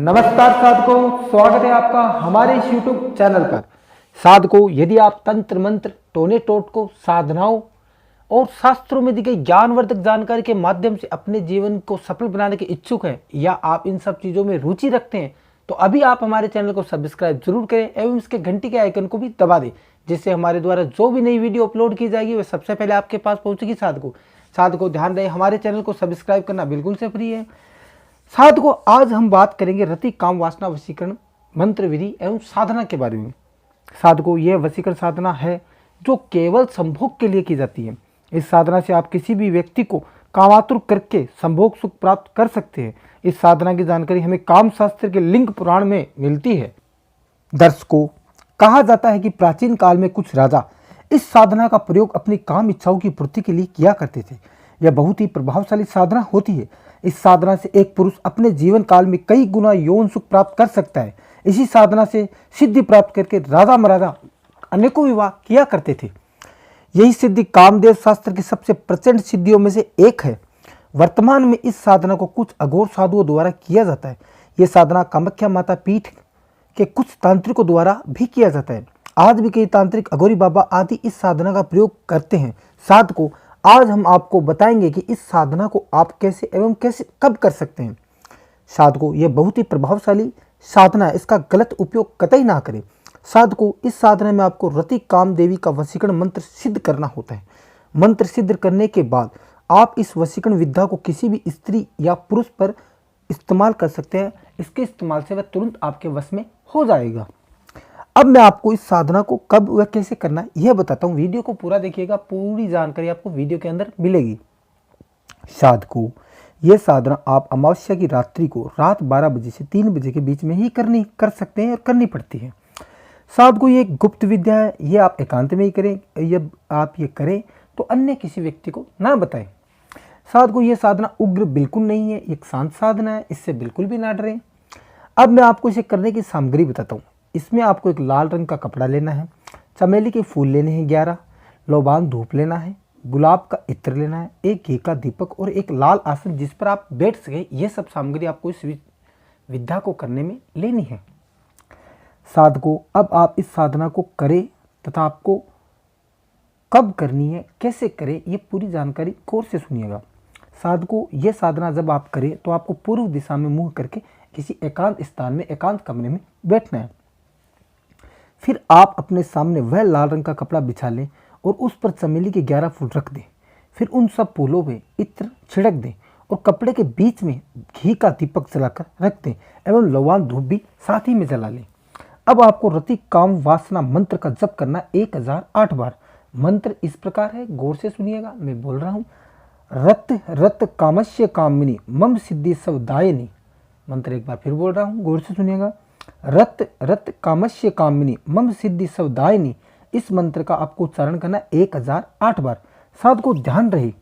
नमस्कार साधकों, स्वागत है आपका हमारे इस YouTube चैनल पर। साधकों, यदि आप तंत्र मंत्र, टोने टोटकों, साधनाओं और शास्त्रों में दी गई ज्ञानवर्धक जानकारी के माध्यम से अपने जीवन को सफल बनाने के इच्छुक हैं या आप इन सब चीज़ों में रुचि रखते हैं तो अभी आप हमारे चैनल को सब्सक्राइब जरूर करें एवं इसके घंटी के आइकन को भी दबा दें, जिससे हमारे द्वारा जो भी नई वीडियो अपलोड की जाएगी वह सबसे पहले आपके पास पहुंचेगी। साधकों ध्यान रहे, हमारे चैनल को सब्सक्राइब करना बिल्कुल से फ्री है। साधकों, आज हम बात करेंगे रति काम वासना वशीकरण मंत्र विधि एवं साधना के बारे में। साधकों, यह वशीकरण साधना है जो केवल संभोग के लिए की जाती है। इस साधना से आप किसी भी व्यक्ति को कामातुर करके संभोग सुख प्राप्त कर सकते हैं। इस साधना की जानकारी हमें काम शास्त्र के लिंग पुराण में मिलती है। दर्शकों, कहा जाता है कि प्राचीन काल में कुछ राजा इस साधना का प्रयोग अपनी काम इच्छाओं की पूर्ति के लिए किया करते थे। यह बहुत ही प्रभावशाली साधना होती है। इस साधना से एक पुरुष अपने जीवन काल में कई गुना यौन सुख प्राप्त कर सकता है। इसी साधना से सिद्धि प्राप्त करके राजा महाराजा अनेकों विवाह किया करते थे। यही सिद्धि कामदेव शास्त्र की सबसे प्रचंड सिद्धियों में से एक है। वर्तमान में इस साधना को कुछ अघोर साधुओं द्वारा किया जाता है। यह साधना कामाख्या माता पीठ के कुछ तांत्रिकों द्वारा भी किया जाता है। आज भी कई तांत्रिक अघोरी बाबा आदि इस साधना का प्रयोग करते हैं। साधकों, आज हम आपको बताएंगे कि इस साधना को आप कैसे एवं कैसे कब कर सकते हैं। साधकों, यह बहुत ही प्रभावशाली साधना है, इसका गलत उपयोग कतई ना करें। साधकों, इस साधना में आपको रति काम देवी का वशीकरण मंत्र सिद्ध करना होता है। मंत्र सिद्ध करने के बाद आप इस वशीकरण विद्या को किसी भी स्त्री या पुरुष पर इस्तेमाल कर सकते हैं। इसके इस्तेमाल से वह तुरंत आपके वश में हो जाएगा। अब मैं आपको इस साधना को कब व कैसे करना है यह बताता हूँ। वीडियो को पूरा देखिएगा, पूरी जानकारी आपको वीडियो के अंदर मिलेगी। साधकों, यह साधना आप अमावस्या की रात्रि को रात 12 बजे से 3 बजे के बीच में ही कर सकते हैं और करनी पड़ती है। साधकों, ये एक गुप्त विद्या है, ये आप एकांत में ही करें। यह आप ये करें तो अन्य किसी व्यक्ति को ना बताएं। साधकों, यह साधना उग्र बिल्कुल नहीं है, एक शांत साधना है, इससे बिल्कुल भी ना डरें। अब मैं आपको इसे करने की सामग्री बताता हूँ। इसमें आपको एक लाल रंग का कपड़ा लेना है, चमेली के फूल लेने हैं 11, लोबान धूप लेना है, गुलाब का इत्र लेना है, एक घी का दीपक और एक लाल आसन जिस पर आप बैठ सके। यह सब सामग्री आपको इस विद्या को करने में लेनी है। साधकों, अब आप इस साधना को करें तथा आपको कब करनी है, कैसे करें, ये पूरी जानकारी गौर से सुनिएगा। साधकों, यह साधना जब आप करें तो आपको पूर्व दिशा में मुंह करके किसी एकांत स्थान में एकांत कमरे में बैठना है। फिर आप अपने सामने वह लाल रंग का कपड़ा बिछा लें और उस पर चमेली के 11 फूल रख दें। फिर उन सब फूलों में इत्र छिड़क दें और कपड़े के बीच में घी का दीपक जलाकर रख दें एवं लोबान धूप भी साथ ही में जला लें। अब आपको रति काम वासना मंत्र का जप करना 1008 बार। मंत्र इस प्रकार है, गौर से सुनिएगा, मैं बोल रहा हूँ। रत रत कामस्य कामिनी मम सिद्धि सवदायिनी। मंत्र एक बार फिर बोल रहा हूँ, गौर से सुनिएगा। रत रत कामस्य कामिनी मम सिद्धि सवदायिनी। इस मंत्र का आपको उच्चारण करना 1008 बार। साधकों, ध्यान रहे,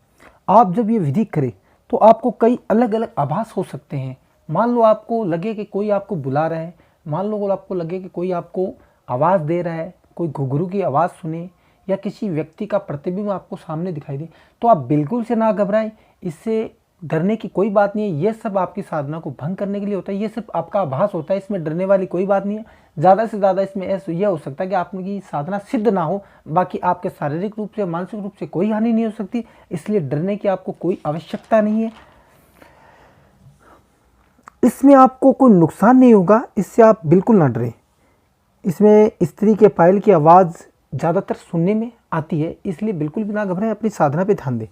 आप जब ये विधि करें तो आपको कई अलग अलग आभास हो सकते हैं। मान लो आपको लगे कि कोई आपको बुला रहा है, मान लो आपको लगे कि कोई आपको आवाज़ दे रहा है, कोई घुघरू की आवाज़ सुने या किसी व्यक्ति का प्रतिबिंब आपको सामने दिखाई दे, तो आप बिल्कुल से ना घबराएं। इससे डरने की कोई बात नहीं है। ये सब आपकी साधना को भंग करने के लिए होता है। ये सिर्फ आपका आभास होता है, इसमें डरने वाली कोई बात नहीं है। ज़्यादा से ज़्यादा इसमें ऐसा यह हो सकता है कि आपकी साधना सिद्ध ना हो, बाकी आपके शारीरिक रूप से मानसिक रूप से कोई हानि नहीं हो सकती। इसलिए डरने की आपको कोई आवश्यकता नहीं है। इसमें आपको कोई नुकसान नहीं होगा, इससे आप बिल्कुल ना डरें। इसमें स्त्री के पायल की आवाज़ ज़्यादातर सुनने में आती है, इसलिए बिल्कुल भी ना घबराएं, अपनी साधना पे ध्यान दें,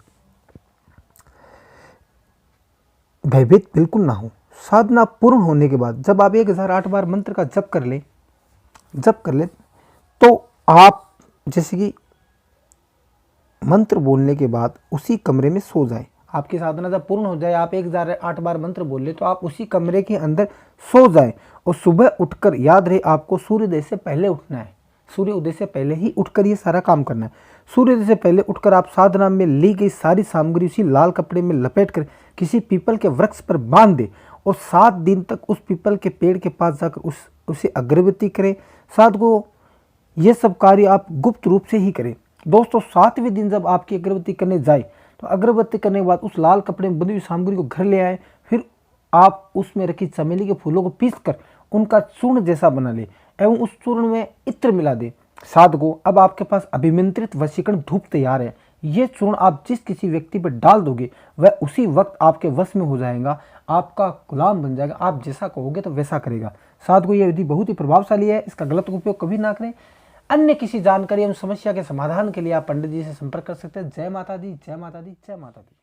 भयभीत बिल्कुल ना हो। साधना पूर्ण होने के बाद जब आप 1008 बार मंत्र का जप कर लें तो आप जैसे कि मंत्र बोलने के बाद उसी कमरे में सो जाएं। आपकी साधना जब पूर्ण हो जाए, आप 1008 बार मंत्र बोल ले तो आप उसी कमरे के अंदर सो जाएं और सुबह उठकर, याद रहे, आपको सूर्योदय से पहले उठना है। सूर्य उदय से पहले ही उठकर ये सारा काम करना है। सूर्योदय से पहले उठकर आप साधना में ली गई सारी सामग्री उसी लाल कपड़े में लपेटकर किसी पीपल के वृक्ष पर बांध दे और 7 दिन तक उस पीपल के पेड़ के पास जाकर उसे अगरबत्ती करें। साधकों, ये सब कार्य आप गुप्त रूप से ही करें। दोस्तों, 7वें दिन जब आपकी अगरबत्ती करने जाए तो अगरबत्ती करने के बाद उस लाल कपड़े में बंधी हुई सामग्री को घर ले आए। फिर आप उसमें रखी चमेली के फूलों को पीसकर उनका चूर्ण जैसा बना ले एवं उस चूर्ण में इत्र मिला दे। साधकों, अब आपके पास अभिमंत्रित वशीकरण धूप तैयार है। ये चूर्ण आप जिस किसी व्यक्ति पर डाल दोगे वह उसी वक्त आपके वश में हो जाएगा, आपका गुलाम बन जाएगा। आप जैसा कहोगे तो वैसा करेगा। साधकों, ये विधि बहुत ही प्रभावशाली है, इसका गलत उपयोग कभी ना करें। अन्य किसी जानकारी एवं समस्या के समाधान के लिए आप पंडित जी से संपर्क कर सकते हैं। जय माता दी, जय माता दी, जय माता दी।